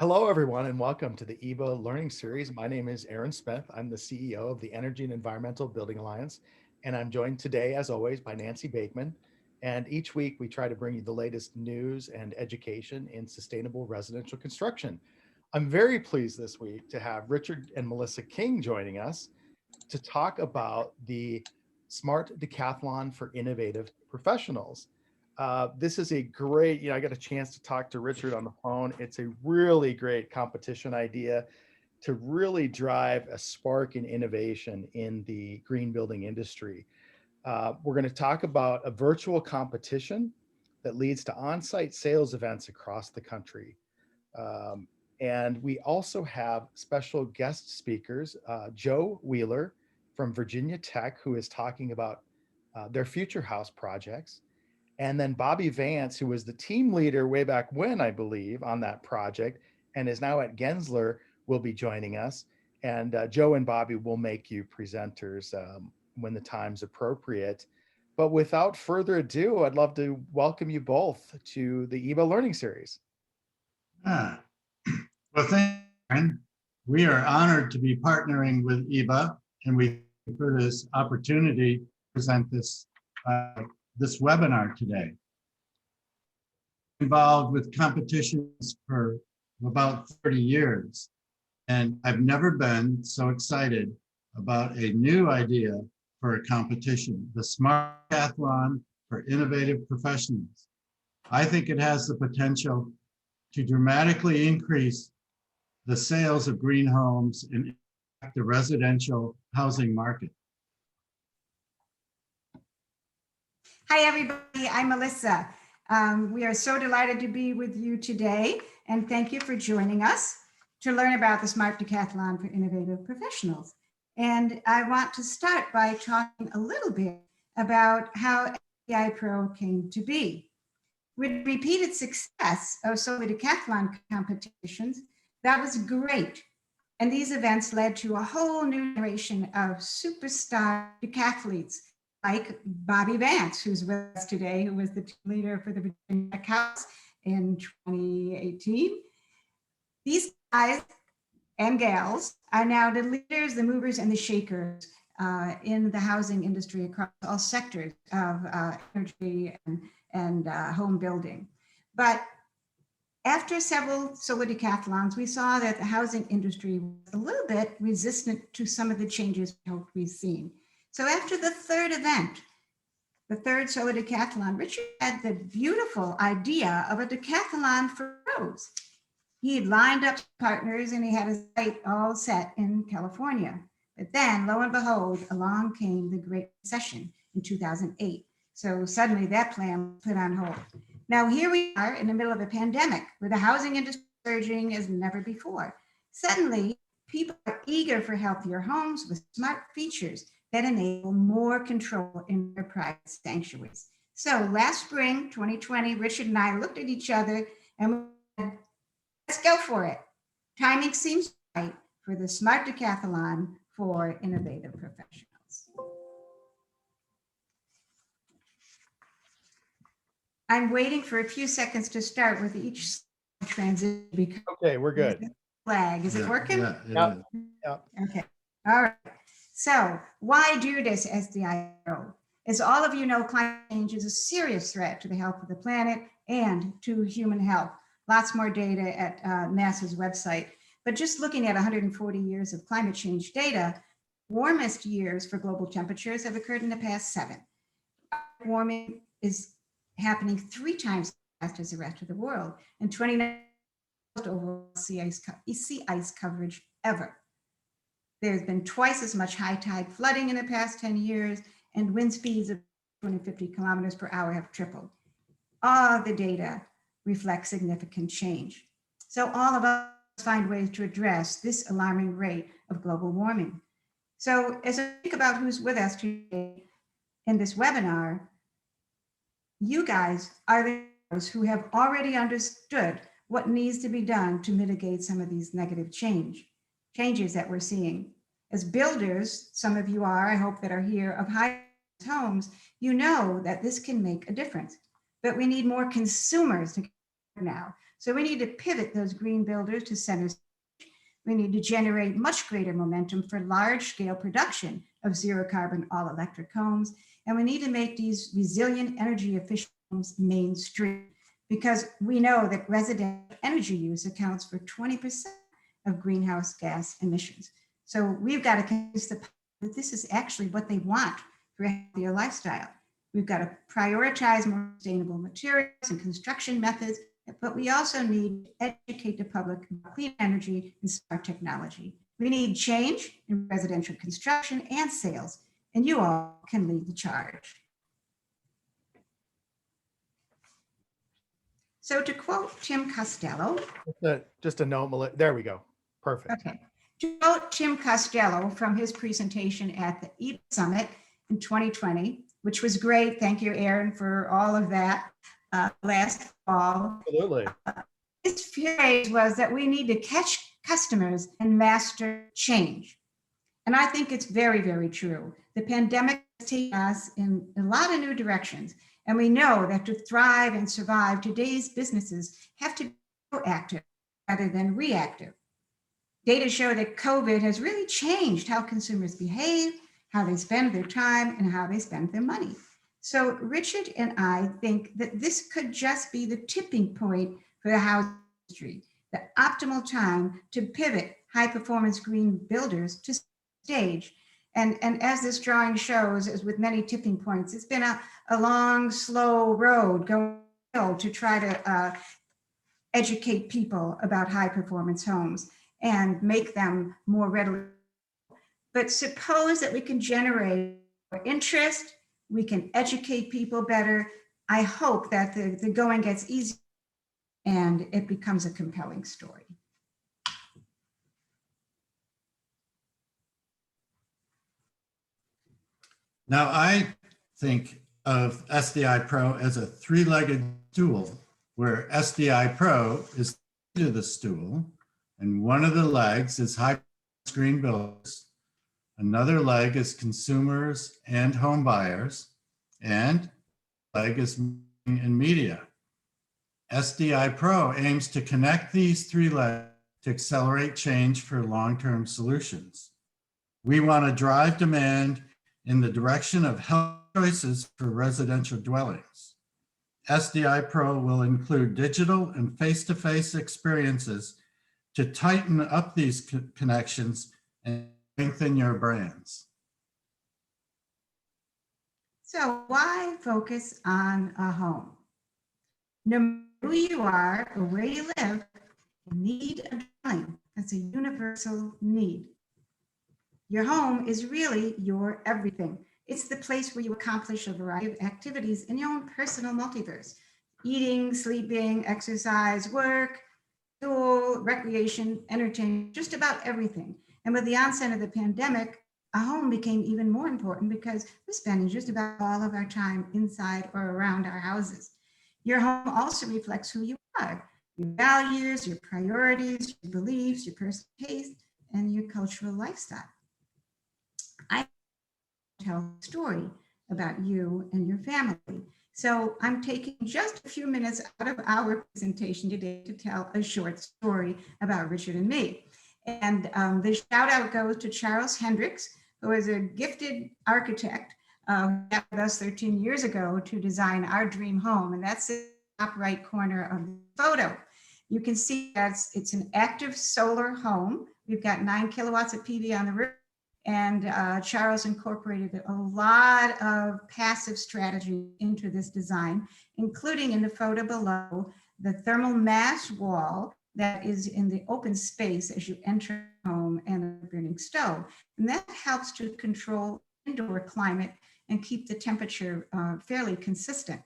Hello, everyone, and welcome to the EEBA Learning Series. My name is Aaron Smith. I'm the CEO of the Energy and Environmental Building Alliance, and I'm joined today, as always, by Nancy Bakeman. And each week, we try to bring you the latest news and education in sustainable residential construction. I'm very pleased this week to have Richard and Melissa King joining us to talk about the Smart Decathlon for Innovative Professionals. This is a great, I got a chance to talk to Richard on the phone. It's a really great competition idea to really drive a spark in innovation in the green building industry. We're going to talk about a virtual competition that leads to on-site sales events across the country. And we also have special guest speakers, Joe Wheeler from Virginia Tech, who is talking about their future house projects. And then Bobby Vance, who was the team leader way back when, I believe, on that project, and is now at Gensler, will be joining us. And Joe and Bobby will make you presenters when the time's appropriate. But without further ado, I'd love to welcome you both to the EEBA Learning Series. Well, thank you, Aaron. We are honored to be partnering with EEBA, and we thank you for this opportunity to present this webinar today. Involved with competitions for about 30 years, and I've never been so excited about a new idea for a competition, the Smart Decathlon for Innovative Professionals. I think it has the potential to dramatically increase the sales of green homes and the residential housing market. Hi, everybody. I'm Melissa. We are so delighted to be with you today, and thank you for joining us to learn about the Smart Decathlon for Innovative Professionals. And I want to start by talking a little bit about how SDiPro came to be. With repeated success of solar decathlon competitions, that was great. And these events led to a whole new generation of superstar decathletes like Bobby Vance, who's with us today, who was the team leader for the Virginia Tech House in 2018. These guys and gals are now the leaders, the movers, and the shakers in the housing industry across all sectors of energy and home building. But after several solar decathlons, we saw that the housing industry was a little bit resistant to some of the changes we've seen. So after the third event, the third solar decathlon, Richard had the beautiful idea of a decathlon for pros. He had lined up partners and he had a site all set in California. But then, lo and behold, along came the Great Recession in 2008. So suddenly that plan was put on hold. Now here we are in the middle of a pandemic where the housing industry is surging as never before. Suddenly, people are eager for healthier homes with smart features that enable more control in their private sanctuaries. So last spring, 2020, Richard and I looked at each other and we said, let's go for it. Timing seems right for the Smart Decathlon for Innovative Professionals. I'm waiting for a few seconds to start with each transition. Okay, we're good. Flag, is it working? Yeah. Okay, all right. So why do this, SDiPro? As all of you know, climate change is a serious threat to the health of the planet and to human health. Lots more data at NASA's website. But just looking at 140 years of climate change data, warmest years for global temperatures have occurred in the past 7. Warming is happening 3 times as fast as the rest of the world, and 29 overall sea ice coverage ever. There's been twice as much high tide flooding in the past 10 years, and wind speeds of 250 kilometers per hour have tripled. All the data reflect significant change. So all of us find ways to address this alarming rate of global warming. So as I think about who's with us today in this webinar, you guys are those who have already understood what needs to be done to mitigate some of these negative changes that we're seeing. As builders, some of you are, I hope, that are here, of high homes, you know that this can make a difference. But we need more consumers to now. So we need to pivot those green builders to center. We need to generate much greater momentum for large-scale production of zero-carbon all-electric homes. And we need to make these resilient, energy-efficient homes mainstream, because we know that residential energy use accounts for 20% of greenhouse gas emissions. So we've got to convince the public that this is actually what they want for a healthier lifestyle. We've got to prioritize more sustainable materials and construction methods, but we also need to educate the public about clean energy and smart technology. We need change in residential construction and sales, and you all can lead the charge. So to quote Tim Costello. Just a note, there we go. Perfect. Okay. To quote Tim Costello from his presentation at the EEBA Summit in 2020, which was great. Thank you, Aaron, for all of that last fall. Absolutely. His phrase was that we need to catch customers and master change. And I think it's very, very true. The pandemic has taken us in a lot of new directions. And we know that to thrive and survive, today's businesses have to be proactive rather than reactive. Data show that COVID has really changed how consumers behave, how they spend their time, and how they spend their money. So Richard and I think that this could just be the tipping point for the housing industry, the optimal time to pivot high-performance green builders to stage. And as this drawing shows, as with many tipping points, it's been a long, slow road going to try to educate people about high-performance homes and make them more readily. But suppose that we can generate more interest, we can educate people better. I hope that the going gets easier and it becomes a compelling story. Now, I think of SDiPro as a three-legged stool, where SDiPro is to the stool, and one of the legs is high green builders, another leg is consumers and home buyers, and leg is in media. SDiPro aims to connect these three legs to accelerate change for long-term solutions. We want to drive demand in the direction of health choices for residential dwellings. SDiPro will include digital and face-to-face experiences to tighten up these connections and strengthen your brands. So why focus on a home? No matter who you are or where you live, you need a dwelling. That's a universal need. Your home is really your everything. It's the place where you accomplish a variety of activities in your own personal multiverse: eating, sleeping, exercise, work, school, recreation, entertainment, just about everything. And with the onset of the pandemic, a home became even more important because we're spending just about all of our time inside or around our houses. Your home also reflects who you are, your values, your priorities, your beliefs, your personal taste, and your cultural lifestyle. I tell a story about you and your family. So I'm taking just a few minutes out of our presentation today to tell a short story about Richard and me. And the shout out goes to Charles Hendricks, who is a gifted architect who met with us 13 years ago to design our dream home. And that's in the top right corner of the photo. You can see that it's an active solar home. We've got 9 kilowatts of PV on the roof. And Charles incorporated a lot of passive strategy into this design, including in the photo below, the thermal mass wall that is in the open space as you enter the home and a burning stove. And that helps to control indoor climate and keep the temperature fairly consistent.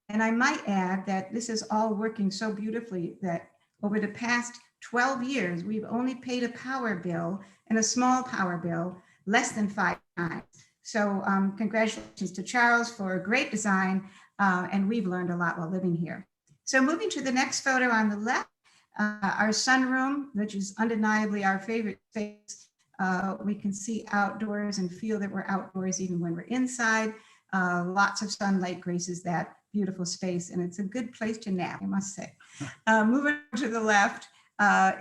And I might add that this is all working so beautifully that over the past 12 years, we've only paid a power bill, and a small power bill, less than 5 times. So congratulations to Charles for a great design, and we've learned a lot while living here. So moving to the next photo on the left, our sunroom, which is undeniably our favorite space. We can see outdoors and feel that we're outdoors even when we're inside. Lots of sunlight graces that beautiful space, and it's a good place to nap, I must say. Moving to the left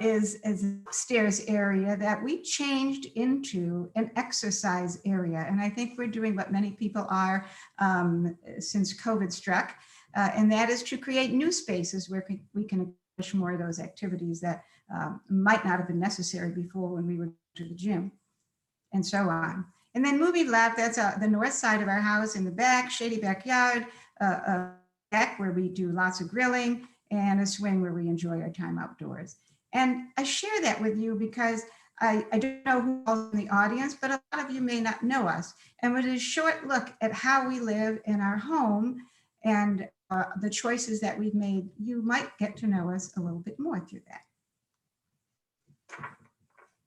is an upstairs area that we changed into an exercise area. And I think we're doing what many people are since COVID struck, and that is to create new spaces where we can accomplish more of those activities that might not have been necessary before when we were to the gym, and so on. And then moving left, that's the north side of our house in the back, shady backyard, a deck where we do lots of grilling, and a swing where we enjoy our time outdoors. And I share that with you because I don't know who's in the audience, but a lot of you may not know us. And with a short look at how we live in our home and the choices that we've made, you might get to know us a little bit more through that.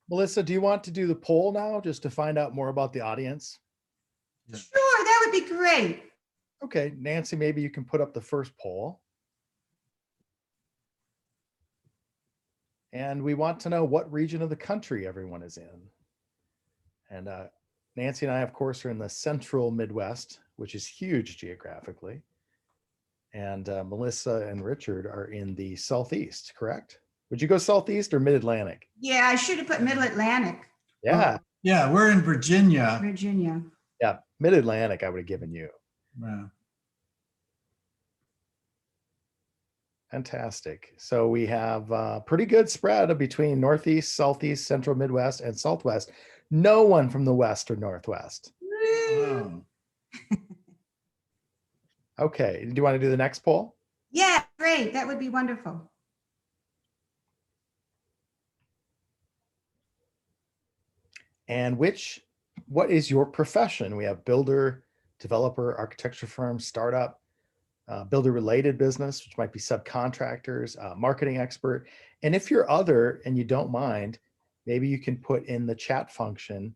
Melissa, do you want to do the poll now just to find out more about the audience? Yeah. Sure, that would be great. Okay, Nancy, maybe you can put up the first poll. And we want to know what region of the country everyone is in. And Nancy and I, of course, are in the central Midwest, which is huge geographically. And Melissa and Richard are in the Southeast, correct? Would you go Southeast or Mid-Atlantic? Yeah, I should have put Middle Atlantic, Yeah, Yeah, we're in Virginia. Virginia. yeah, Mid-Atlantic I would have given you. Wow. Fantastic. So we have a pretty good spread between Northeast, Southeast, Central Midwest, and Southwest. No one from the West or Northwest. Wow. Okay, do you want to do the next poll? Yeah, great. That would be wonderful. And what is your profession? We have builder, developer, architecture firm, startup, builder related business, which might be subcontractors, marketing expert. And if you're other and you don't mind, maybe you can put in the chat function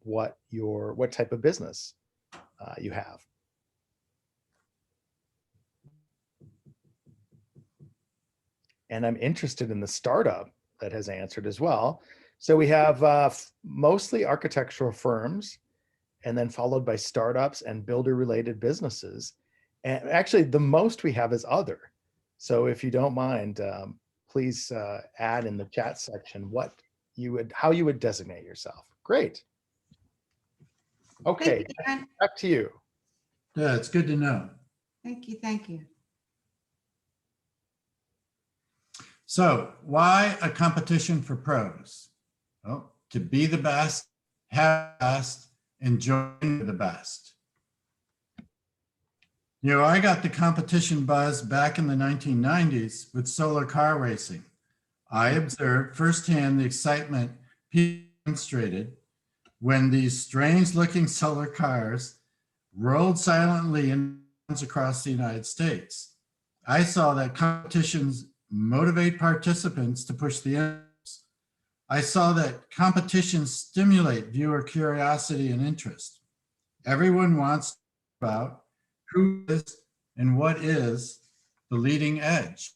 what type of business you have. And I'm interested in the startup that has answered as well. So we have mostly architectural firms, and then followed by startups and builder related businesses. And actually the most we have is other. So if you don't mind, please add in the chat section how you would designate yourself. Great. Okay, Thank you, Aaron. back to you. Yeah, it's good to know. Thank you. Thank you. So why a competition for pros? Well, to be the best, have the best, and join the best. You know, I got the competition buzz back in the 1990s with solar car racing. I observed firsthand the excitement people demonstrated when these strange looking solar cars rolled silently in across the United States. I saw that competitions motivate participants to push the envelopes. I saw that competitions stimulate viewer curiosity and interest. Everyone wants to know about who is and what is the leading edge.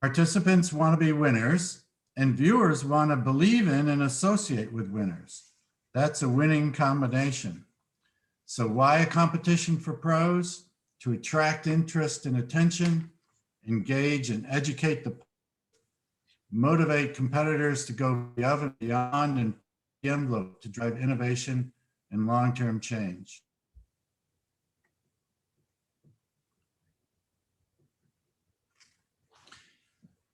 Participants want to be winners, and viewers want to believe in and associate with winners. That's a winning combination. So why a competition for pros? To attract interest and attention, engage and educate motivate competitors to go beyond and the envelope to drive innovation and long-term change.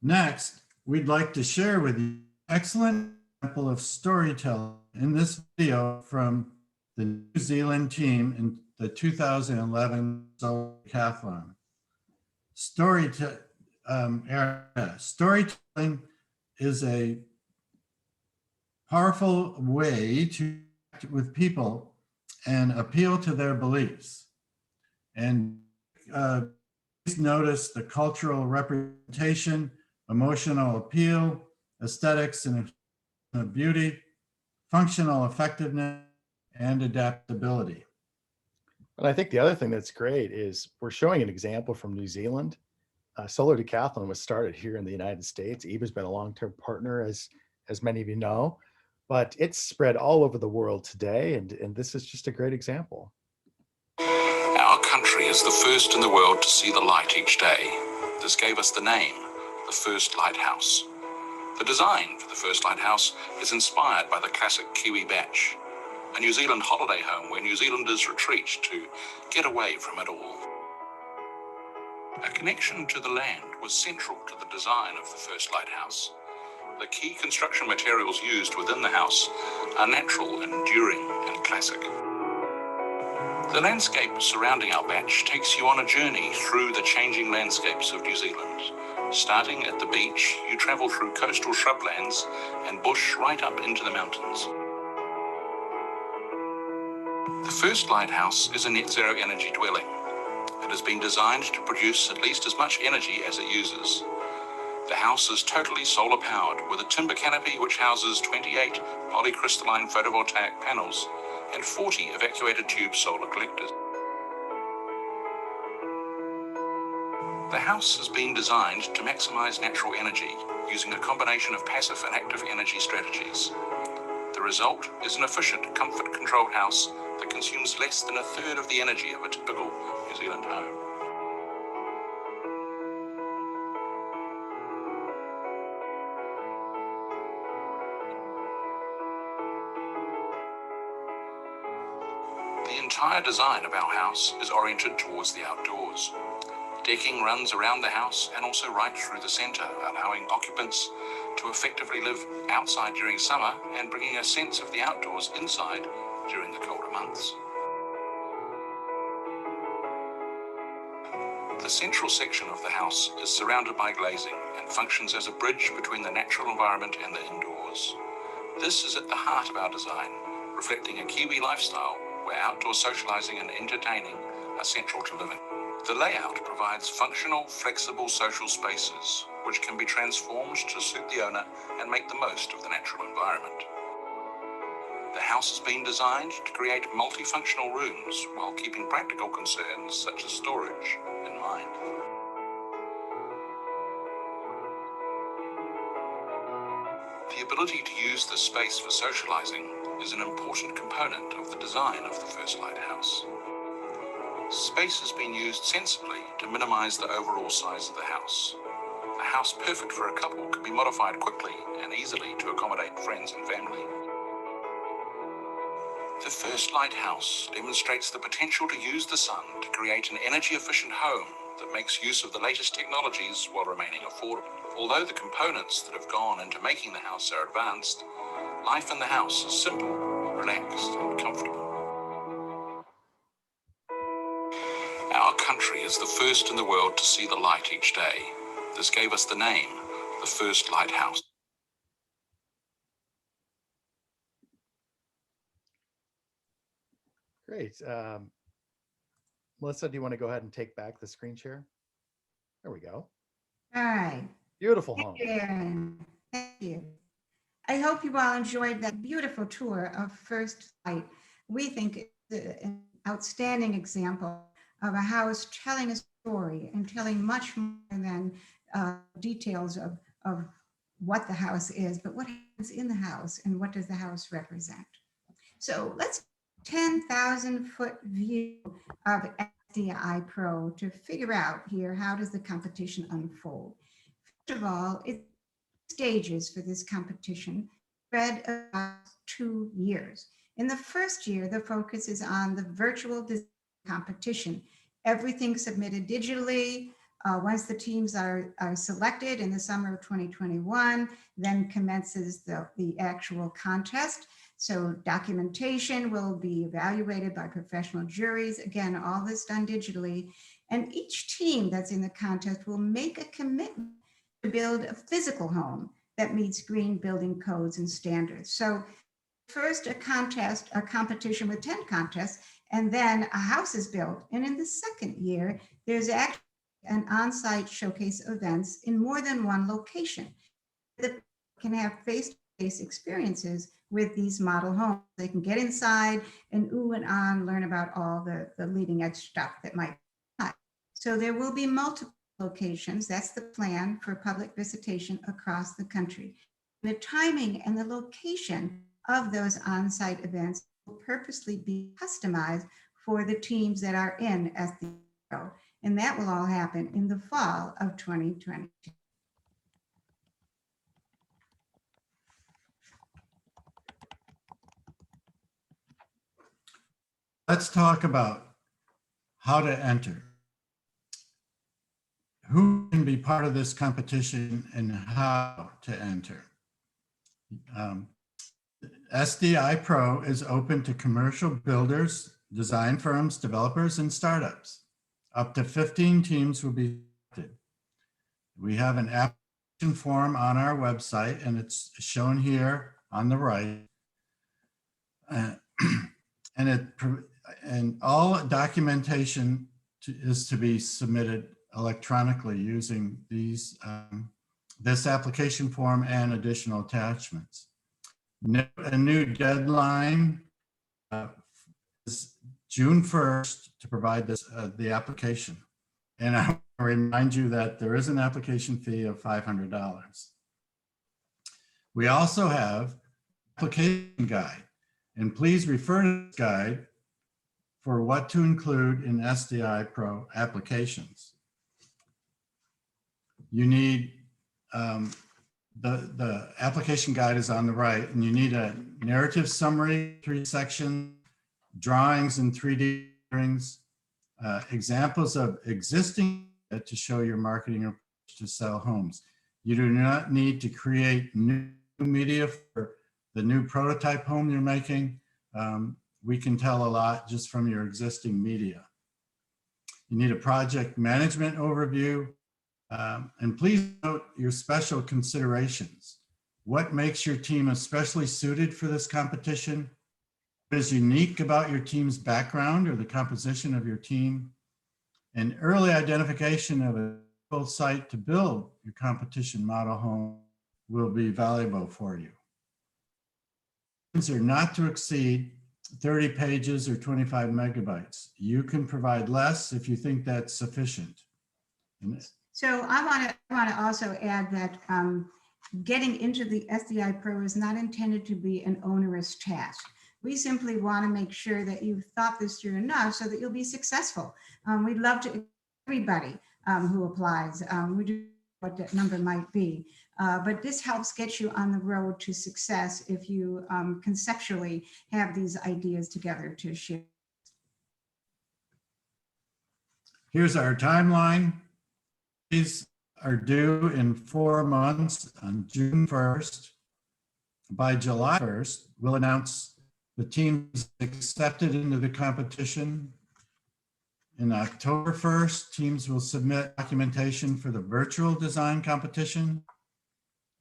Next, we'd like to share with you an excellent example of storytelling in this video from the New Zealand team in the 2011 Solar Decathlon. Storytelling is a powerful way to connect with people and appeal to their beliefs. And please notice the cultural representation, emotional appeal, aesthetics and beauty, functional effectiveness, and adaptability. And I think the other thing that's great is we're showing an example from New Zealand. Solar Decathlon was started here in the United States. EEBA's been a long-term partner, as many of you know, but it's spread all over the world today, and this is just a great example. Our country is the first in the world to see the light each day. This gave us the name, the first lighthouse. The design for the first lighthouse is inspired by the classic Kiwi Batch, a New Zealand holiday home where New Zealanders retreat to get away from it all. A connection to the land was central to the design of the first lighthouse. The key construction materials used within the house are natural, enduring, and classic. The landscape surrounding our batch takes you on a journey through the changing landscapes of New Zealand. Starting at the beach, you travel through coastal shrublands and bush right up into the mountains. The first lighthouse is a net zero energy dwelling. It has been designed to produce at least as much energy as it uses. The house is totally solar powered with a timber canopy which houses 28 polycrystalline photovoltaic panels and 40 evacuated tube solar collectors. The house has been designed to maximize natural energy using a combination of passive and active energy strategies. The result is an efficient, comfort-controlled house that consumes less than a third of the energy of a typical New Zealand home. The entire design of our house is oriented towards the outdoors. Decking runs around the house and also right through the center, allowing occupants to effectively live outside during summer and bringing a sense of the outdoors inside during the colder months. The central section of the house is surrounded by glazing and functions as a bridge between the natural environment and the indoors. This is at the heart of our design, reflecting a Kiwi lifestyle where outdoor socializing and entertaining are central to living. The layout provides functional, flexible social spaces, which can be transformed to suit the owner and make the most of the natural environment. The house has been designed to create multifunctional rooms while keeping practical concerns such as storage in mind. The ability to use this space for socializing is an important component of the design of the first lighthouse. Space has been used sensibly to minimize the overall size of the house. A house perfect for a couple can be modified quickly and easily to accommodate friends and family. The first lighthouse demonstrates the potential to use the sun to create an energy-efficient home that makes use of the latest technologies while remaining affordable. Although the components that have gone into making the house are advanced, life in the house is simple, relaxed, and comfortable. Our country is the first in the world to see the light each day. This gave us the name, the first lighthouse. Great. Melissa, do you want to go ahead and take back the screen share? There we go. All right. Beautiful Thank home. you, Aaron. Thank you. I hope you all enjoyed that beautiful tour of First Light. We think it's an outstanding example of a house telling a story and telling much more than details of what the house is, but what happens in the house and what does the house represent. So let's 10,000-foot view of SDiPro to figure out here, how does the competition unfold? First of all, it's stages for this competition spread about 2 years. In the first year, the focus is on the virtual design competition. Everything submitted digitally. Once the teams are selected in the summer of 2021, then commences the actual contest. So documentation will be evaluated by professional juries. Again, all this done digitally. And each team that's in the contest will make a commitment to build a physical home that meets green building codes and standards. So first a competition with 10 contests, and then a house is built. And in the second year, there's actually an on-site showcase events in more than one location that can have face-to-face experiences with these model homes. They can get inside and ooh and on, learn about all the leading edge stuff that might be. So there will be multiple locations. That's the plan for public visitation across the country. The timing and the location of those on-site events will purposely be customized for the teams that are in And that will all happen in the fall of 2020. Let's talk about how to enter. Who can be part of this competition and how to enter? SDiPro is open to commercial builders, design firms, developers, and startups. Up to 15 teams will be selected. We have an application form on our website, and it's shown here on the right. And all documentation is to be submitted electronically using these this application form and additional attachments. A new deadline is June 1st to provide this the application. And I want to remind you that there is an application fee of $500. We also have application guide, and please refer to this guide for what to include in SDiPro applications. You need the application guide is on the right, and you need a narrative summary, 3 sections, drawings in 3D renderings, examples of existing to show your marketing approach to sell homes. You do not need to create new media for the new prototype home you're making. We can tell a lot just from your existing media. You need a project management overview. And please note your special considerations. What makes your team especially suited for this competition? What is unique about your team's background or the composition of your team? An early identification of a suitable site to build your competition model home will be valuable for you. These are not to exceed 30 pages or 25 megabytes. You can provide less if you think that's sufficient. So I want to also add that getting into the SDiPro is not intended to be an onerous task. We simply want to make sure that you've thought this through enough so that you'll be successful. We'd love to everybody who applies. We do what that number might be, but this helps get you on the road to success if you conceptually have these ideas together to share. Here's our timeline. These are due in 4 months on June 1st. By July 1st, we'll announce the teams accepted into the competition. In October 1st, teams will submit documentation for the virtual design competition.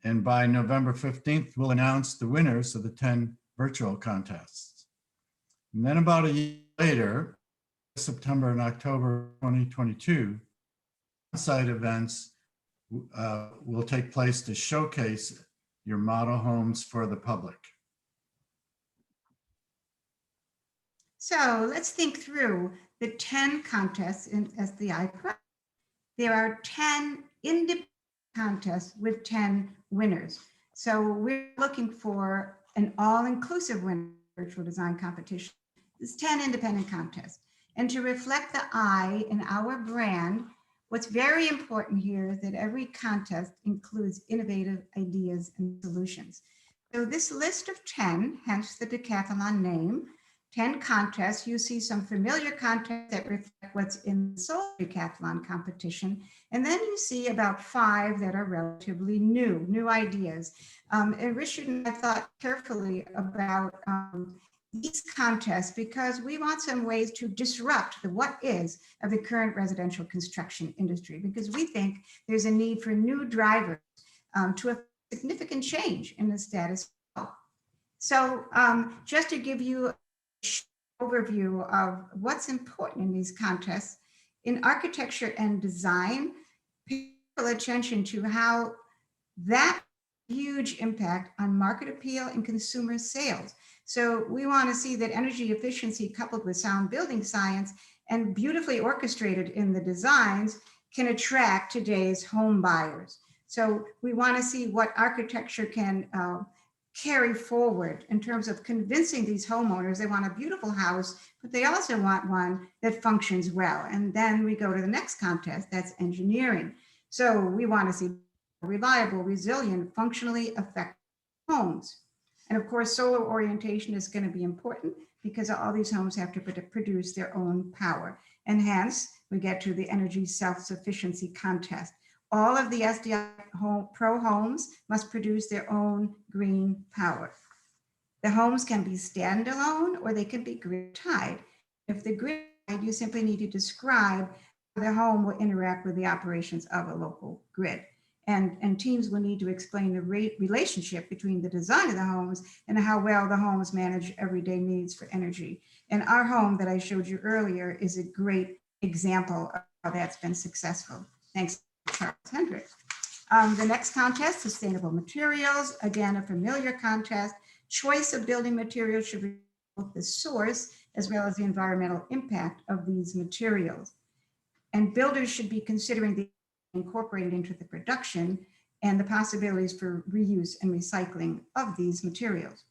And by November 15th, we'll announce the winners of the 10 virtual contests. And then about a year later, September and October 2022, on-site events will take place to showcase your model homes for the public. So let's think through the 10 contests in SDiPro. There are 10 independent contests with 10 winners. So we're looking for an all-inclusive winner virtual design competition. There's 10 independent contests. And to reflect the I in our brand, what's very important here is that every contest includes innovative ideas and solutions. So this list of 10, hence the decathlon name, 10 contests, you see some familiar contests that reflect what's in the Soul Decathlon competition. And then you see about 5 that are relatively new ideas. And Richard and I thought carefully about these contests because we want some ways to disrupt the what is of the current residential construction industry, because we think there's a need for new drivers to a significant change in the status quo. So just to give you an overview of what's important in these contests, in architecture and design, pay attention to how that huge impact on market appeal and consumer sales. So we want to see that energy efficiency coupled with sound building science and beautifully orchestrated in the designs can attract today's home buyers. So we want to see what architecture can carry forward in terms of convincing these homeowners they want a beautiful house, but they also want one that functions well. And then we go to the next contest, that's engineering. So we want to see reliable, resilient, functionally effective homes. And of course, solar orientation is going to be important because all these homes have to produce their own power. And hence, we get to the energy self-sufficiency contest. All of the SDiPro homes must produce their own green power. The homes can be standalone or they can be grid tied. If the grid tied, you simply need to describe how the home will interact with the operations of a local grid. And teams will need to explain the relationship between the design of the homes and how well the homes manage everyday needs for energy. And our home that I showed you earlier is a great example of how that's been successful. Thanks to Charles Hendrick. The next contest, sustainable materials, again, a familiar contest. Choice of building materials should be both the source as well as the environmental impact of these materials. And builders should be considering the incorporated into the production and the possibilities for reuse and recycling of these materials.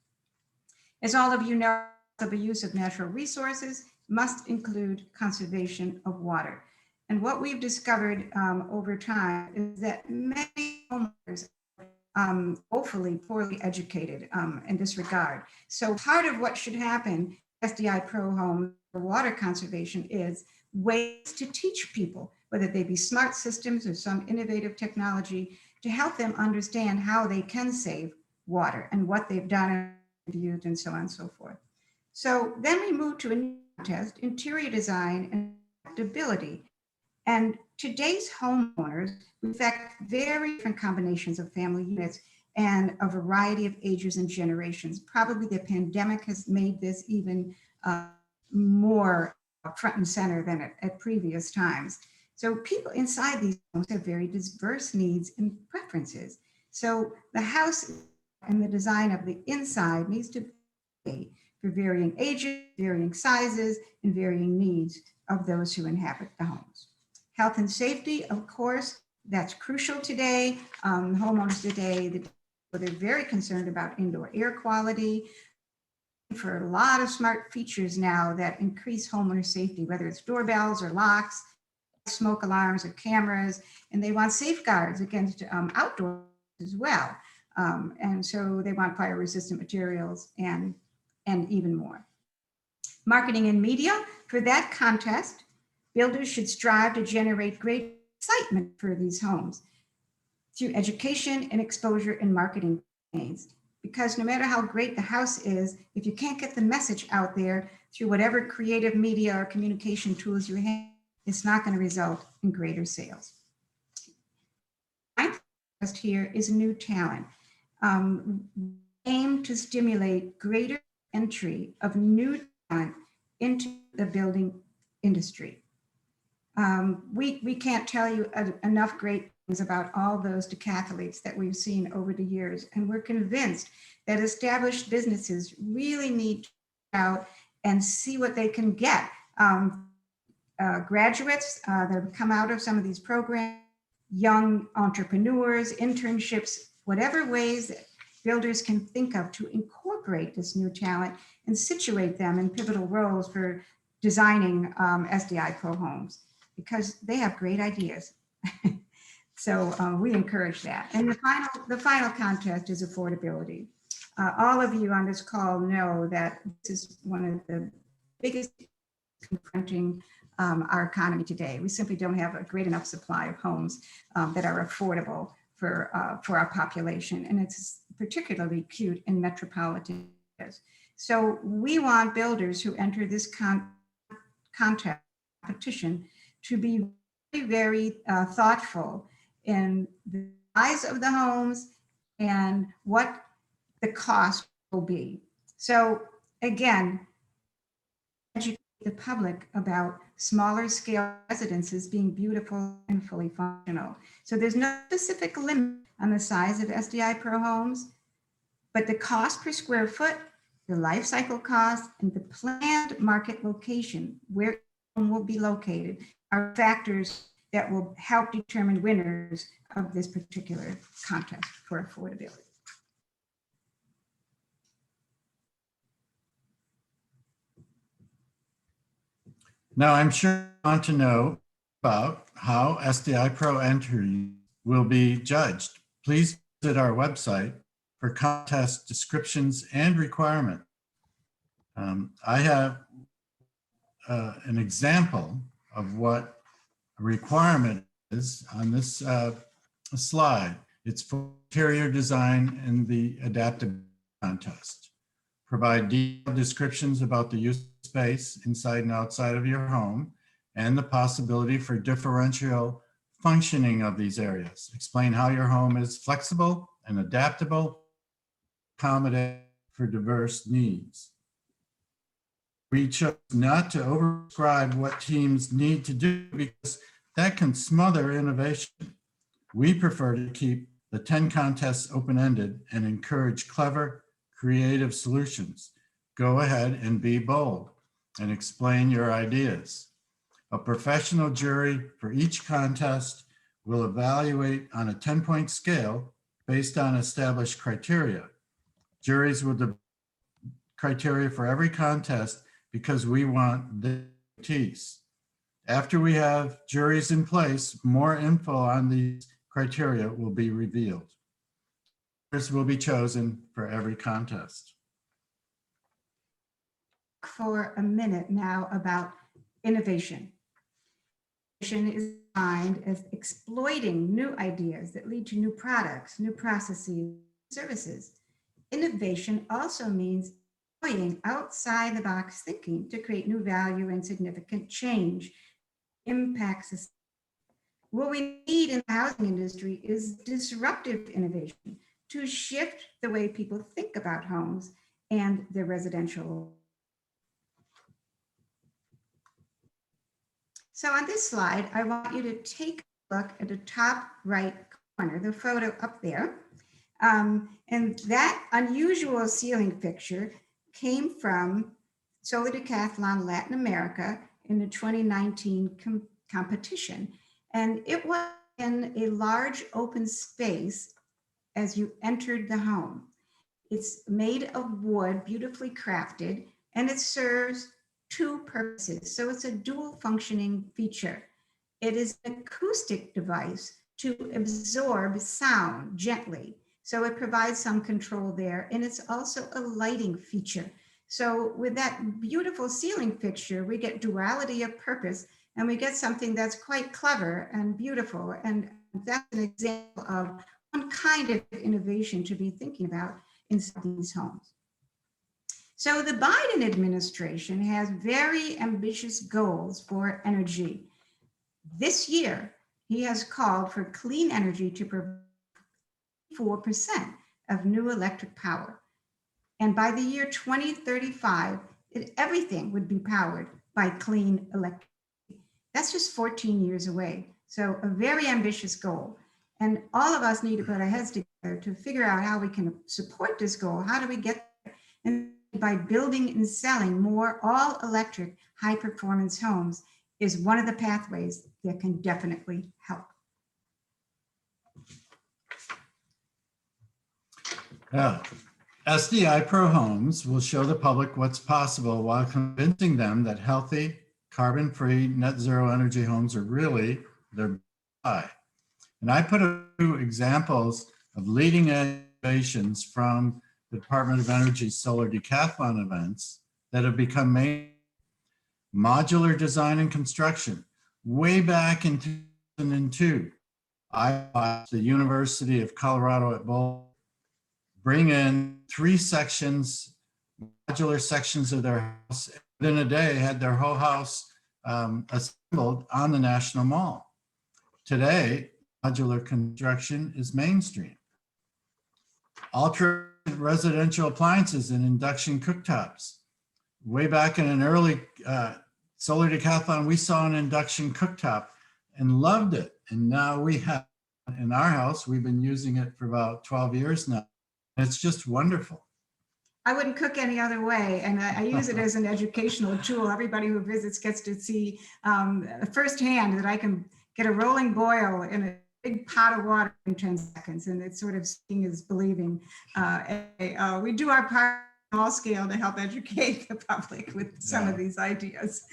As all of you know, the use of natural resources must include conservation of water. And what we've discovered over time is that many homeowners woefully poorly educated in this regard. So part of what should happen, SDiPro homes for water conservation, is ways to teach people, whether they be smart systems or some innovative technology, to help them understand how they can save water and what they've done and used and so on and so forth. So then we move to a new contest, interior design and adaptability. And today's homeowners reflect very different combinations of family units and a variety of ages and generations. Probably the pandemic has made this even more front and center than at previous times. So people inside these homes have very diverse needs and preferences. So the house and the design of the inside needs to be for varying ages, varying sizes, and varying needs of those who inhabit the homes. Health and safety, of course, that's crucial today. Homeowners today, they're very concerned about indoor air quality, for a lot of smart features now that increase homeowner safety, whether it's doorbells or locks, smoke alarms or cameras, and they want safeguards against outdoors as well. And so they want fire resistant materials and even more. Marketing and media, for that contest, builders should strive to generate great excitement for these homes through education and exposure and marketing campaigns. Because no matter how great the house is, if you can't get the message out there through whatever creative media or communication tools you have, it's not going to result in greater sales. My test here is new talent. Aim to stimulate greater entry of new talent into the building industry. We can't tell you enough great things about all those decathletes that we've seen over the years. And we're convinced that established businesses really need to go out and see what they can get. Graduates that have come out of some of these programs, young entrepreneurs, internships, whatever ways that builders can think of to incorporate this new talent and situate them in pivotal roles for designing SDiPro homes, because they have great ideas. So we encourage that. And the final contest is affordability. All of you on this call know that this is one of the biggest confronting our economy today. We simply don't have a great enough supply of homes that are affordable for our population. And it's particularly acute in metropolitan areas. So we want builders who enter this contest competition to be very, very thoughtful in the size of the homes and what the cost will be. So again, educate the public about smaller scale residences being beautiful and fully functional. So there's no specific limit on the size of SDiPro homes, but the cost per square foot, the life cycle cost, and the planned market location where it will be located are factors that will help determine winners of this particular contest for affordability. Now, I'm sure you want to know about how SDiPro entries will be judged. Please visit our website for contest descriptions and requirements. I have an example of what a requirement is on this slide. It's for interior design in the adaptive contest. Provide detailed descriptions about the use of space inside and outside of your home and the possibility for differential functioning of these areas. Explain how your home is flexible and adaptable, accommodate for diverse needs. We chose not to overscribe what teams need to do because that can smother innovation. We prefer to keep the 10 contests open-ended and encourage clever, creative solutions. Go ahead and be bold and explain your ideas. A professional jury for each contest will evaluate on a 10-point scale based on established criteria. Juries will develop criteria for every contest because we want the expertise. After we have juries in place, more info on these criteria will be revealed. Winners will be chosen for every contest. For a minute now about innovation. Innovation is defined as exploiting new ideas that lead to new products, new processes, services. Innovation also means employing outside the box thinking to create new value and significant change, impacts society. What we need in the housing industry is disruptive innovation to shift the way people think about homes and their residential. So on this slide, I want you to take a look at the top right corner, the photo up there. And that unusual ceiling fixture came from Solar Decathlon Latin America in the 2019 competition. And it was in a large open space as you entered the home. It's made of wood, beautifully crafted, and it serves two purposes. So it's a dual functioning feature. It is an acoustic device to absorb sound gently. So it provides some control there. And it's also a lighting feature. So with that beautiful ceiling fixture, we get duality of purpose and we get something that's quite clever and beautiful. And that's an example of one kind of innovation to be thinking about inside these homes. So the Biden administration has very ambitious goals for energy. This year, he has called for clean energy to provide 4% of new electric power. And by the year 2035, everything would be powered by clean electricity. That's just 14 years away. So a very ambitious goal. And all of us need to put our heads together to figure out how we can support this goal. How do we get there? And by building and selling more all electric high performance homes is one of the pathways that can definitely help. Yeah. SDiPro homes will show the public what's possible while convincing them that healthy, carbon-free, net zero energy homes are really their buy. And I put a few examples of leading innovations from the Department of Energy's Solar Decathlon events that have become main. Modular design and construction. Way back in 2002, I watched the University of Colorado at Boulder bring in 3 sections, modular sections of their house. Within a day, had their whole house assembled on the National Mall. Today, modular construction is mainstream. Ultra residential appliances and induction cooktops. Way back in an early Solar Decathlon, we saw an induction cooktop and loved it. And now we have, in our house, we've been using it for about 12 years now. It's just wonderful. I wouldn't cook any other way. And I use it as an educational tool. Everybody who visits gets to see firsthand that I can get a rolling boil in a big pot of water in 10 seconds. And it's sort of seeing is believing. We do our part on a small scale to help educate the public with some of these ideas.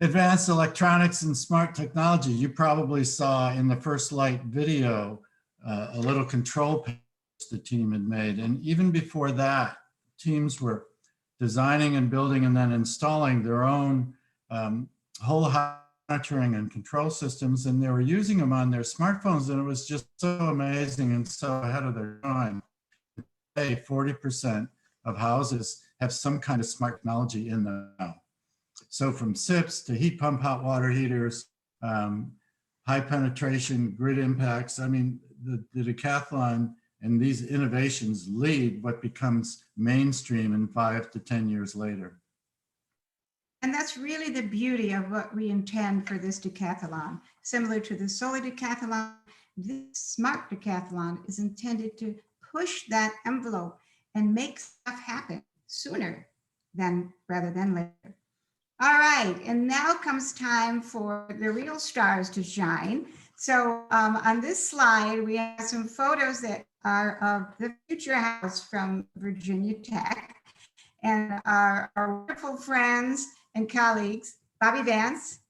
Advanced electronics and smart technology. You probably saw in the First Light video a little control panel the team had made. And even before that, teams were designing and building and then installing their own whole house monitoring and control systems, and they were using them on their smartphones, and it was just so amazing and so ahead of their time. Today, 40% of houses have some kind of smart technology in them now. So from SIPs to heat pump hot water heaters, high penetration grid impacts. I mean, the decathlon and these innovations lead what becomes mainstream in 5 to 10 years later. And that's really the beauty of what we intend for this decathlon. Similar to the solar decathlon, this smart decathlon is intended to push that envelope and make stuff happen sooner rather than later. All right, and now comes time for the real stars to shine. So on this slide, we have some photos that are of the future house from Virginia Tech. And our wonderful friends and colleagues, Bobby Vance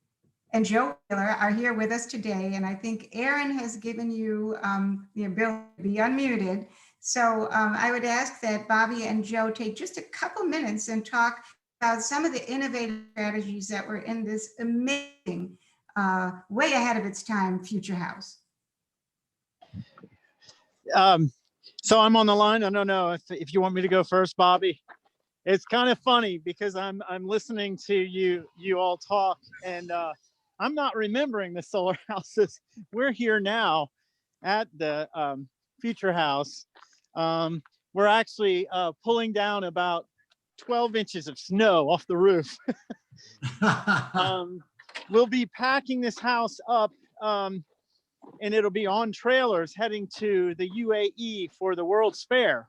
and Joe Wheeler, are here with us today. And I think Aaron has given you the ability to be unmuted. So I would ask that Bobby and Joe take just a couple minutes and talk about some of the innovative strategies that were in this amazing, way ahead of its time, future house. So I'm on the line. I don't know if you want me to go first, Bobby. It's kind of funny because I'm listening to you all talk, and I'm not remembering the solar houses. We're here now at the future house. We're actually pulling down about 12 inches of snow off the roof. We'll be packing this house up, and it'll be on trailers heading to the UAE for the World's Fair.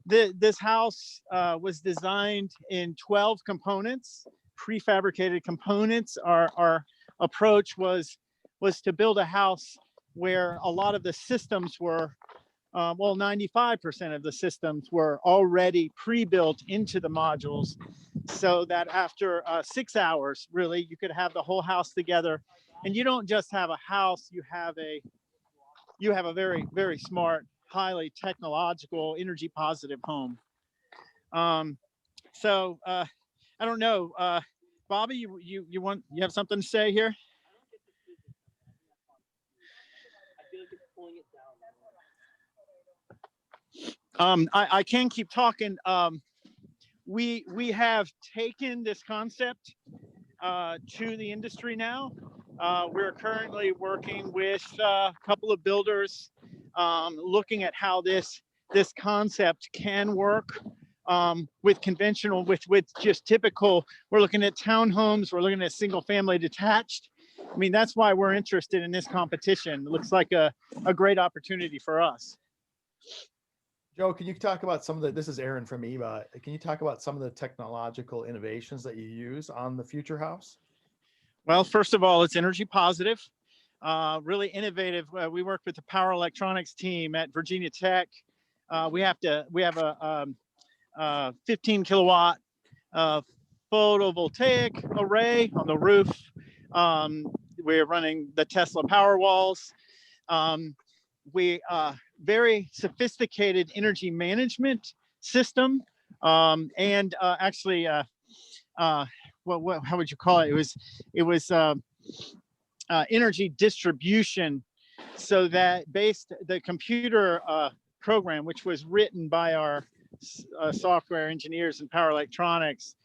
This house was designed in 12 components, prefabricated components. Our approach was to build a house where a lot of the systems were, 95% of the systems were already pre-built into the modules, so that after 6 hours, really, you could have the whole house together. And you don't just have a house, you have a very, very smart, highly technological, energy positive home. So I don't know, Bobby, you have something to say here? I can keep talking. We have taken this concept to the industry now. We're currently working with a couple of builders, looking at how this concept can work with conventional, with just typical. We're looking at townhomes. We're looking at single family detached. I mean, that's why we're interested in this competition. It looks like a great opportunity for us. Joe, can you talk about some of the, this is Aaron from EEBA. Can you talk about some of the technological innovations that you use on the future house? Well, first of all, it's energy positive, really innovative. We work with the power electronics team at Virginia Tech. We have a 15 kilowatt photovoltaic array on the roof. We're running the Tesla power walls. We very sophisticated energy management system, and actually, how would you call it? It was energy distribution, so that the computer program, which was written by our software engineers and power electronics,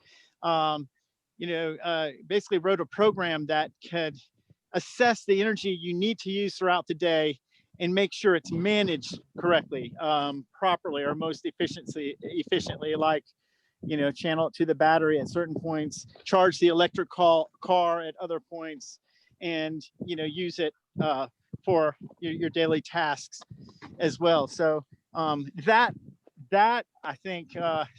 basically wrote a program that could assess the energy you need to use throughout the day and make sure it's managed correctly, properly, or most efficiently, like, channel it to the battery at certain points, charge the electric car at other points, and, use it for your daily tasks as well. So that I think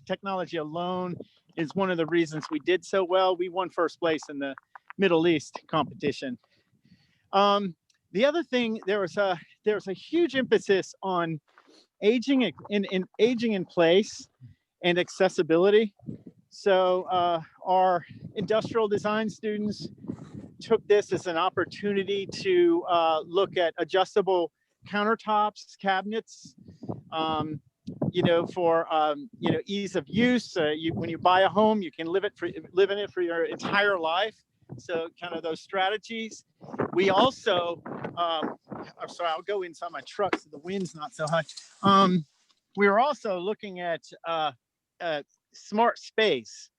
technology alone is one of the reasons we did so well. We won first place in the Middle East competition. The other thing, there was a huge emphasis on aging in place and accessibility. So our industrial design students took this as an opportunity to look at adjustable countertops, cabinets, for ease of use. When you buy a home, you can live in it for your entire life. So kind of those strategies. We also, I'm sorry, I'll go inside my truck so the wind's not so high. We were also looking at smart space.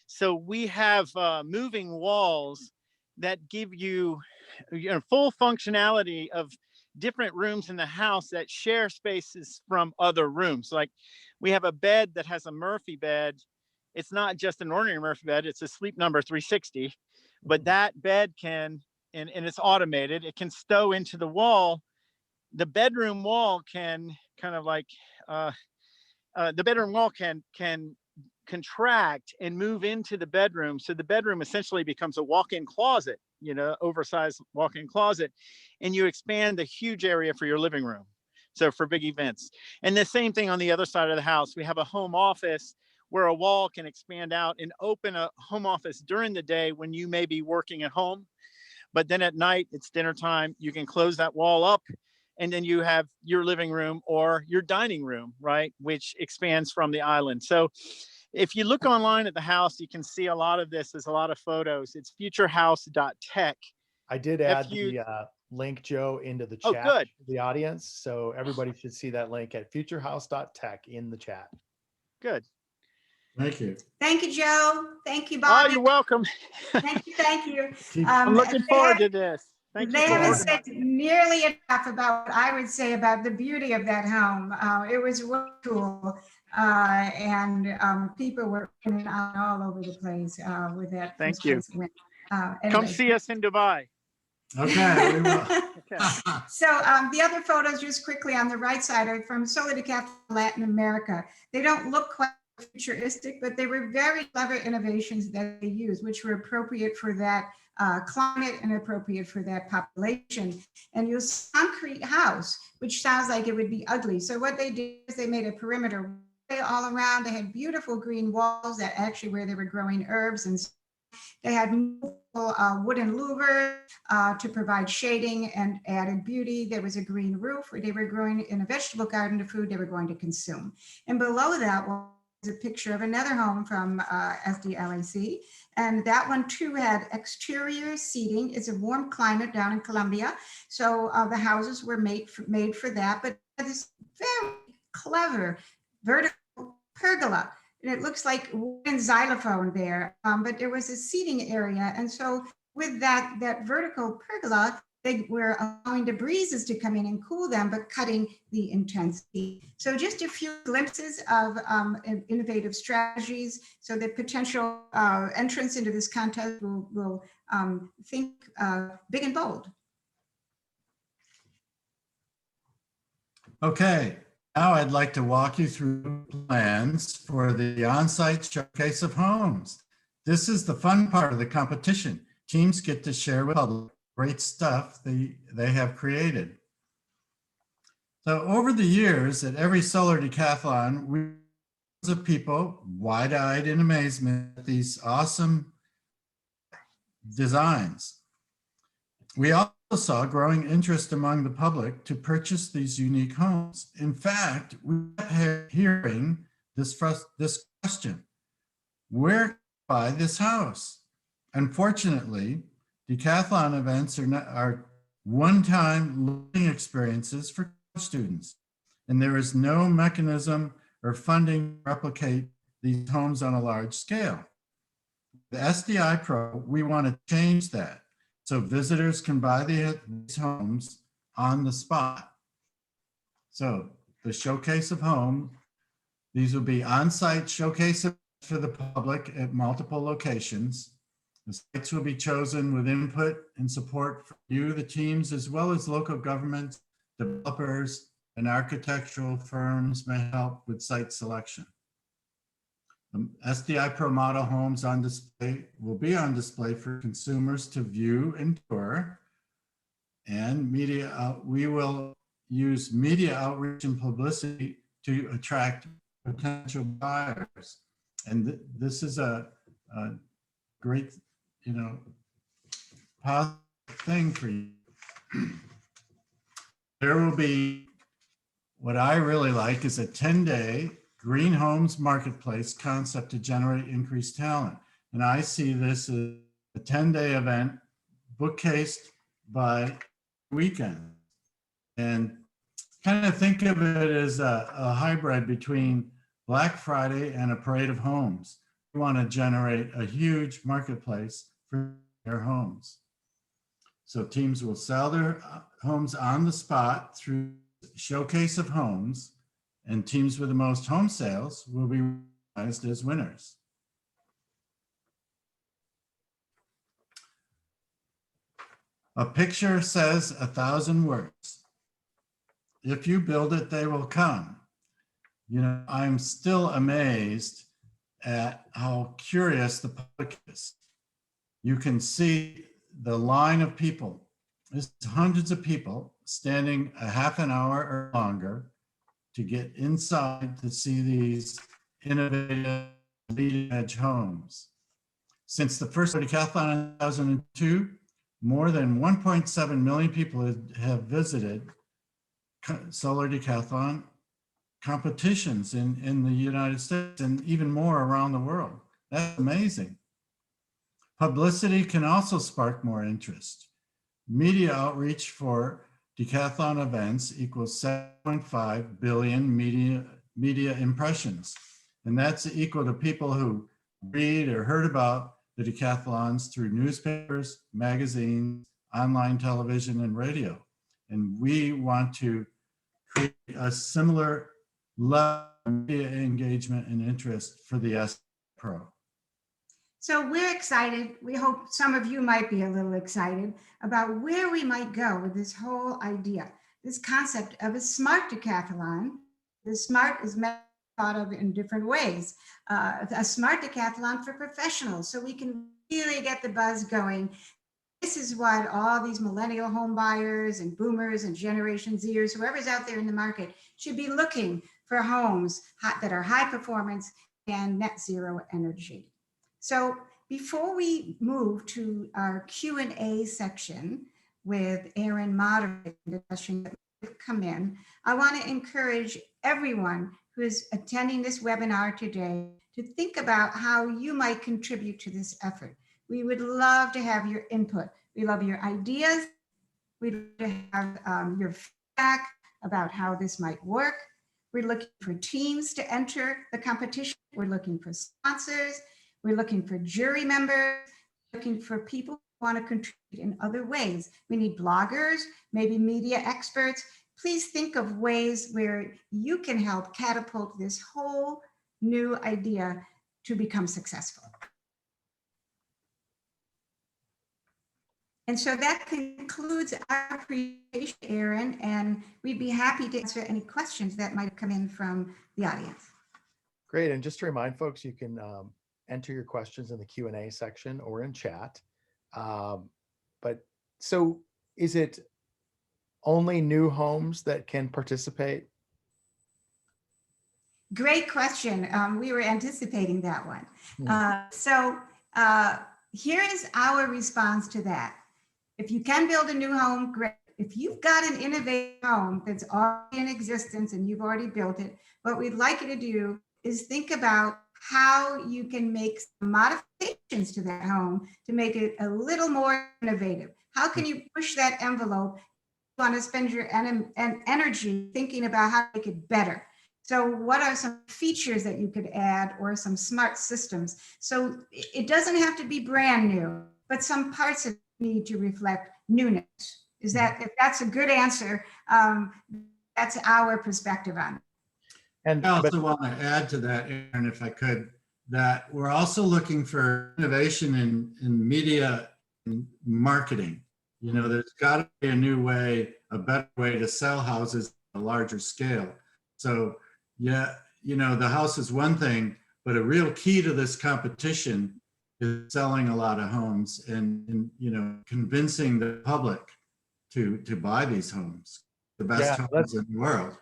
So we have moving walls that give you, full functionality of different rooms in the house that share spaces from other rooms. Like we have a bed that has a Murphy bed. It's not just an ordinary Murphy bed, it's a Sleep Number 360, but that bed can, and it's automated, it can stow into the wall. The bedroom wall can kind of like, the bedroom wall can contract and move into the bedroom. So the bedroom essentially becomes a walk-in closet, oversized walk-in closet, and you expand the huge area for your living room. So for big events. And the same thing on the other side of the house. We have a home office where a wall can expand out and open a home office during the day when you may be working at home. But then at night, it's dinner time, you can close that wall up, and then you have your living room or your dining room, right? Which expands from the island. So if you look online at the house, you can see a lot of this. There's a lot of photos. It's futurehouse.tech. I did add the link, Joe, into the chat for the audience. So everybody should see that link at futurehouse.tech in the chat. Good. Thank you. Thank you, Joe. Thank you, Bob. Oh, you're welcome. Thank you. Thank you. I'm looking forward to this. Thank you. They haven't said nearly enough about what I would say about the beauty of that home. It was really cool. And people were all over the place with that. Thank you. Anyway. Come see us in Dubai. Okay. We will. Okay. So the other photos, just quickly on the right side, are from Solar Decathlon Latin America. They don't look quite futuristic, but they were very clever innovations that they used, which were appropriate for that climate and appropriate for that population. And you'll see a concrete house, which sounds like it would be ugly. So what they did is they made a perimeter all around. They had beautiful green walls that actually where they were growing herbs, and they had wooden louvers to provide shading and added beauty. There was a green roof where they were growing in a vegetable garden the food they were going to consume. And below that was a picture of another home from SDLAC. And that one too had exterior seating. It's a warm climate down in Colombia. So the houses were made for that, but this very clever vertical pergola. And it looks like wooden xylophone there, but there was a seating area. And so with that vertical pergola, they were allowing the breezes to come in and cool them, but cutting the intensity. So just a few glimpses of innovative strategies. So the potential entrance into this contest will think big and bold. Okay, now I'd like to walk you through plans for the on-site showcase of homes. This is the fun part of the competition. Teams get to share with public great stuff they have created. So over the years at every Solar Decathlon, we of people wide-eyed in amazement at these awesome designs. We also saw growing interest among the public to purchase these unique homes. In fact, we kept hearing this question: where can I buy this house? Unfortunately, decathlon events are one-time learning experiences for students, and there is no mechanism or funding to replicate these homes on a large scale. The SDiPro, we want to change that so visitors can buy these homes on the spot. So the showcase of home, these will be on-site showcases for the public at multiple locations. The sites will be chosen with input and support from you, the teams, as well as local governments, developers, and architectural firms may help with site selection. The SDiPro model homes on display will be on display for consumers to view and tour. And we will use media outreach and publicity to attract potential buyers. And this is a great, positive thing for you. There will be, what I really like is a 10-day green homes marketplace concept to generate increased talent. And I see this as a 10-day event bookcased by weekend. And kind of think of it as a hybrid between Black Friday and a parade of homes. We want to generate a huge marketplace for their homes. So teams will sell their homes on the spot through showcase of homes, and teams with the most home sales will be recognized as winners. A picture says 1,000 words. If you build it, they will come. I'm still amazed at how curious the public is. You can see the line of people. There's hundreds of people standing a half an hour or longer to get inside to see these innovative leading edge homes. Since the first decathlon in 2002, more than 1.7 million people have visited solar decathlon competitions in the United States and even more around the world. That's amazing. Publicity can also spark more interest. Media outreach for decathlon events equals 7.5 billion media impressions. And that's equal to people who read or heard about the decathlons through newspapers, magazines, online television, and radio. And we want to create a similar level of media engagement and interest for the SDiPro. So we're excited. We hope some of you might be a little excited about where we might go with this whole idea, this concept of a smart decathlon. The smart is thought of in different ways. A smart decathlon for professionals, so we can really get the buzz going. This is what all these millennial home buyers and boomers and Generation Zers, whoever's out there in the market, should be looking for homes that are high performance and net zero energy. So before we move to our Q&A section with Aaron moderating the discussion that will come in, I want to encourage everyone who is attending this webinar today to think about how you might contribute to this effort. We would love to have your input. We love your ideas. We'd love to have your feedback about how this might work. We're looking for teams to enter the competition. We're looking for sponsors. We're looking for jury members, looking for people who want to contribute in other ways. We need bloggers, maybe media experts. Please think of ways where you can help catapult this whole new idea to become successful. And so that concludes our presentation, Aaron, and we'd be happy to answer any questions that might come in from the audience. Great. And just to remind folks, you can enter your questions in the Q&A section or in chat. But so is it only new homes that can participate? Great question. We were anticipating that one. Here is our response to that. If you can build a new home, great. If you've got an innovative home that's already in existence and you've already built it, what we'd like you to do is think about how you can make some modifications to that home to make it a little more innovative. How can you push that envelope? You want to spend your energy thinking about how to make it better. So what are some features that you could add or some smart systems? So it doesn't have to be brand new, but some parts of it need to reflect newness. Is that, if that's a good answer, that's our perspective on it. And I also want to add to that, Aaron, if I could, that we're also looking for innovation in media and marketing. There's got to be a new way, a better way to sell houses on a larger scale. So yeah, the house is one thing, but a real key to this competition is selling a lot of homes and convincing the public to buy these homes, the best homes in the world.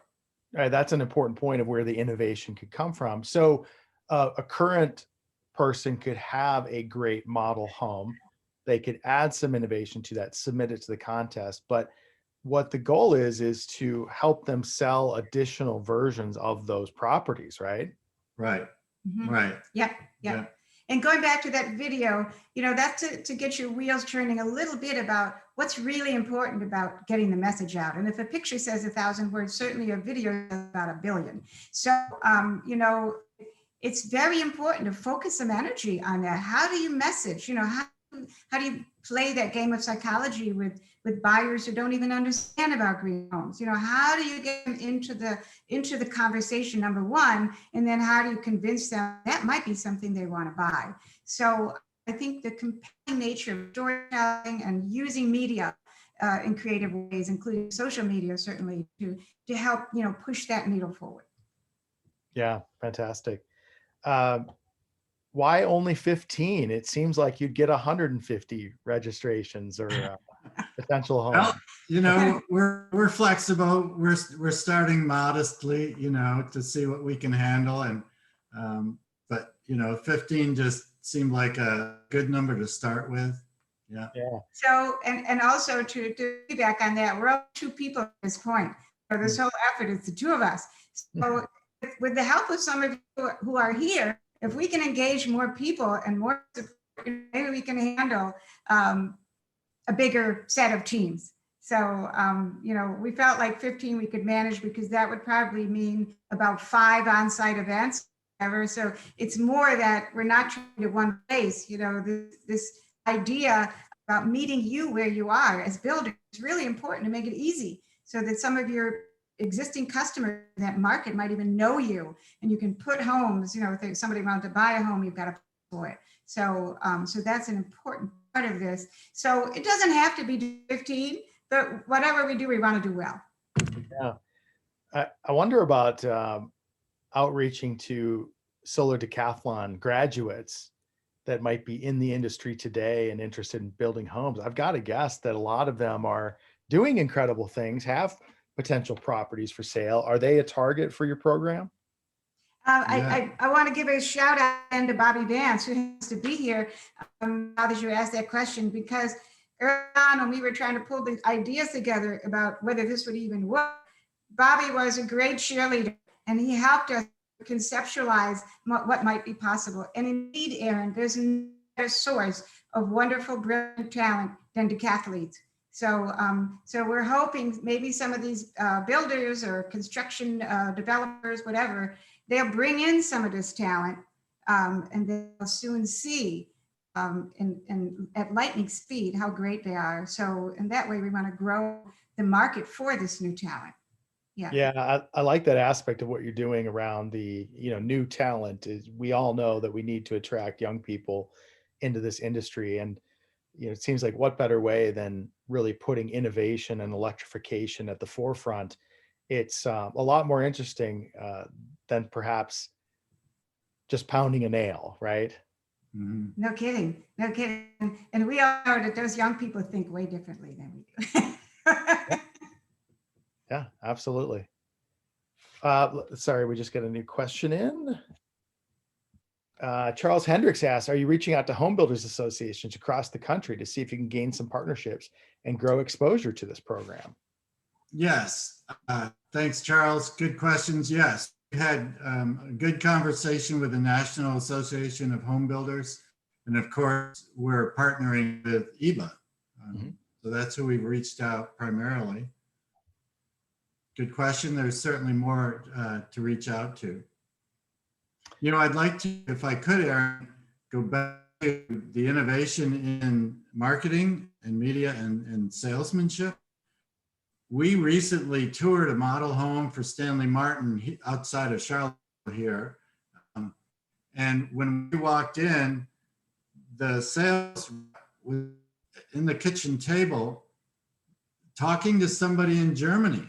Right, that's an important point of where the innovation could come from. So a current person could have a great model home. They could add some innovation to that, submit it to the contest. But what the goal is to help them sell additional versions of those properties, right? Right, Mhm. right. Yep, Yeah. yep. And going back to that video, that's to get your wheels turning a little bit about what's really important about getting the message out. And if a picture says 1,000 words, certainly a video is about 1 billion. So, it's very important to focus some energy on that. How do you message? How do you play that game of psychology with buyers who don't even understand about green homes? How do you get them into the conversation, number one, and then how do you convince them that might be something they want to buy? So I think the compelling nature of storytelling and using media in creative ways, including social media, certainly to help push that needle forward. Yeah, fantastic. Why only 15? It seems like you'd get 150 registrations or potential Well, homes. we're flexible. We're starting modestly, to see what we can handle. And but 15 just seemed like a good number to start with. Yeah. Yeah. So, and also to piggyback on that, we're all 2 people at this point. So this whole effort is the 2 of us. So with the help of some of you who are here, if we can engage more people and more support, maybe we can handle a bigger set of teams. So, we felt like 15 we could manage because that would probably mean about 5 on-site events. So it's more that we're not trying to one place, this idea about meeting you where you are as builders is really important to make it easy so that some of your existing customers in that market might even know you, and you can put homes, if somebody wanted to buy a home, you've got to pay for it. So, so that's an important part of this. So it doesn't have to be 15, but whatever we do, we want to do well. Yeah. I wonder about outreaching to solar decathlon graduates that might be in the industry today and interested in building homes. I've got to guess that a lot of them are doing incredible things, have potential properties for sale. Are they a target for your program? I want to give a shout out to Bobby Vance, who has to be here now that you asked that question, because early on when we were trying to pull the ideas together about whether this would even work, Bobby was a great cheerleader, and he helped us conceptualize what might be possible. And indeed, Aaron, there's no better source of wonderful, brilliant talent than decathletes. So, so we're hoping maybe some of these builders or construction developers, whatever, they'll bring in some of this talent, and they'll soon see at lightning speed how great they are. So, in that way, we want to grow the market for this new talent. Yeah. Yeah, I like that aspect of what you're doing around the, new talent. Is we all know that we need to attract young people into this industry, and it seems like what better way than really putting innovation and electrification at the forefront. It's a lot more interesting than perhaps just pounding a nail, right? Mm-hmm. No kidding. No kidding. And we all know that those young people think way differently than we do. Yeah, absolutely. Sorry, we just got a new question in. Charles Hendricks asks, are you reaching out to home builders associations across the country to see if you can gain some partnerships and grow exposure to this program? Yes. Thanks, Charles. Good questions. Yes. We had a good conversation with the National Association of Home Builders. And of course, we're partnering with EEBA. So that's who we've reached out primarily. Good question. There's certainly more to reach out to. I'd like to, if I could, Aaron, go back to the innovation in marketing and media and salesmanship. We recently toured a model home for Stanley Martin outside of Charlotte here. And when we walked in, the sales was in the kitchen table talking to somebody in Germany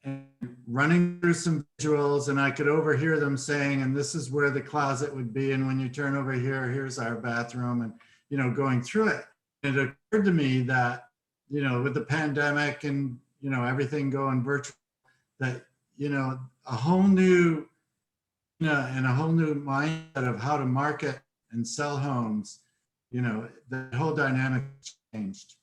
and running through some visuals, and I could overhear them saying, and this is where the closet would be, and when you turn over here, here's our bathroom, and going through it. And it occurred to me that, with the pandemic and everything going virtual, that a whole new and a whole new mindset of how to market and sell homes. The whole dynamic changed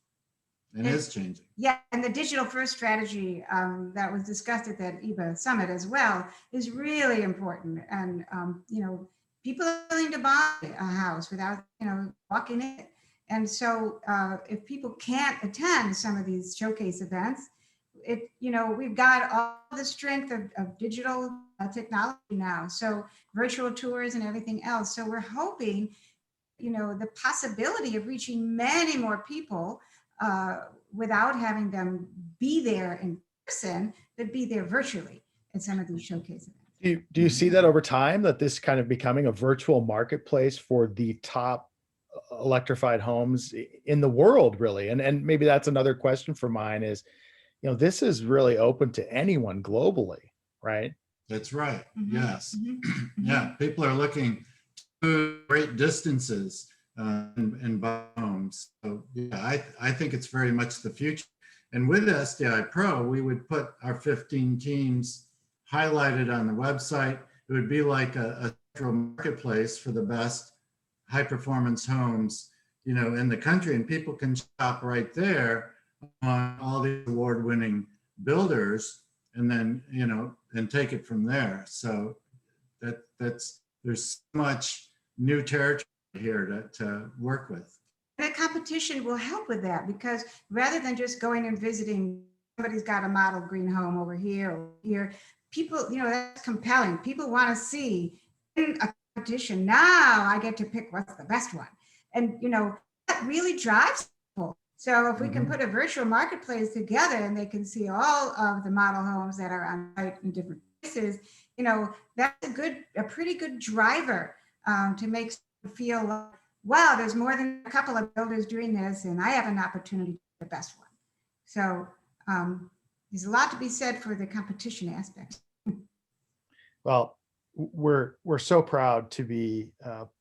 and is changing. Yeah, and the digital first strategy that was discussed at that EEBA summit as well is really important. And, people are willing to buy a house without, walking in it. And so if people can't attend some of these showcase events, we've got all the strength of digital technology now. So virtual tours and everything else. So we're hoping, the possibility of reaching many more people without having them be there in person, but be there virtually at some of these showcase events. Do you see that over time, that this kind of becoming a virtual marketplace for the top electrified homes in the world, really? And maybe that's another question for mine is, this is really open to anyone globally, right? That's right. Mm-hmm. Yes. Mm-hmm. Yeah. People are looking to great distances and buy homes. So yeah, I think it's very much the future. And with SDiPro, we would put our 15 teams highlighted on the website. It would be like a central marketplace for the best high performance homes, in the country, and people can shop right there on all the award-winning builders, and then and take it from there. So there's so much new territory here to work with. The competition will help with that, because rather than just going and visiting, somebody's got a model green home over here or here, people, that's compelling. People want to see in a competition. Now I get to pick what's the best one. And, that really drives people. So if we can put a virtual marketplace together and they can see all of the model homes that are on site in different places, that's a pretty good driver to make someone feel like, wow, there's more than a couple of builders doing this, and I have an opportunity to be the best one. So there's a lot to be said for the competition aspect. Well, we're so proud to be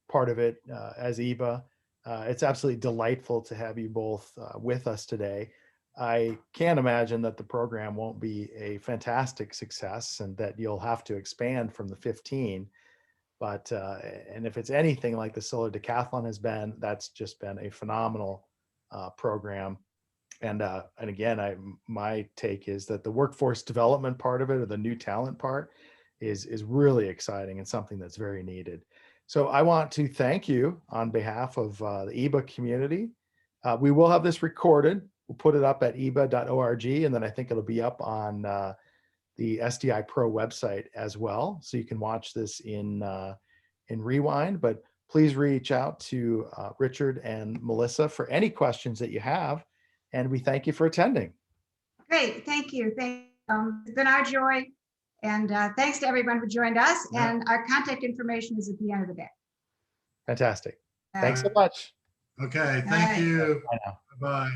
part of it as EEBA. It's absolutely delightful to have you both with us today. I can't imagine that the program won't be a fantastic success and that you'll have to expand from the 15. But and if it's anything like the Solar Decathlon has been, that's just been a phenomenal program. And again, my take is that the workforce development part of it, or the new talent part, is really exciting and something that's very needed. So I want to thank you on behalf of the EEBA community. We will have this recorded. We'll put it up at eeba.org, and then I think it'll be up on the SDiPro website as well, so you can watch this in rewind. But please reach out to Richard and Melissa for any questions that you have, and we thank you for attending. Great, thank you. It's been our joy, and thanks to everyone who joined us. Yeah. And our contact information is at the end of the day. Fantastic. Thanks so much. Okay, thank you. Bye now. Bye.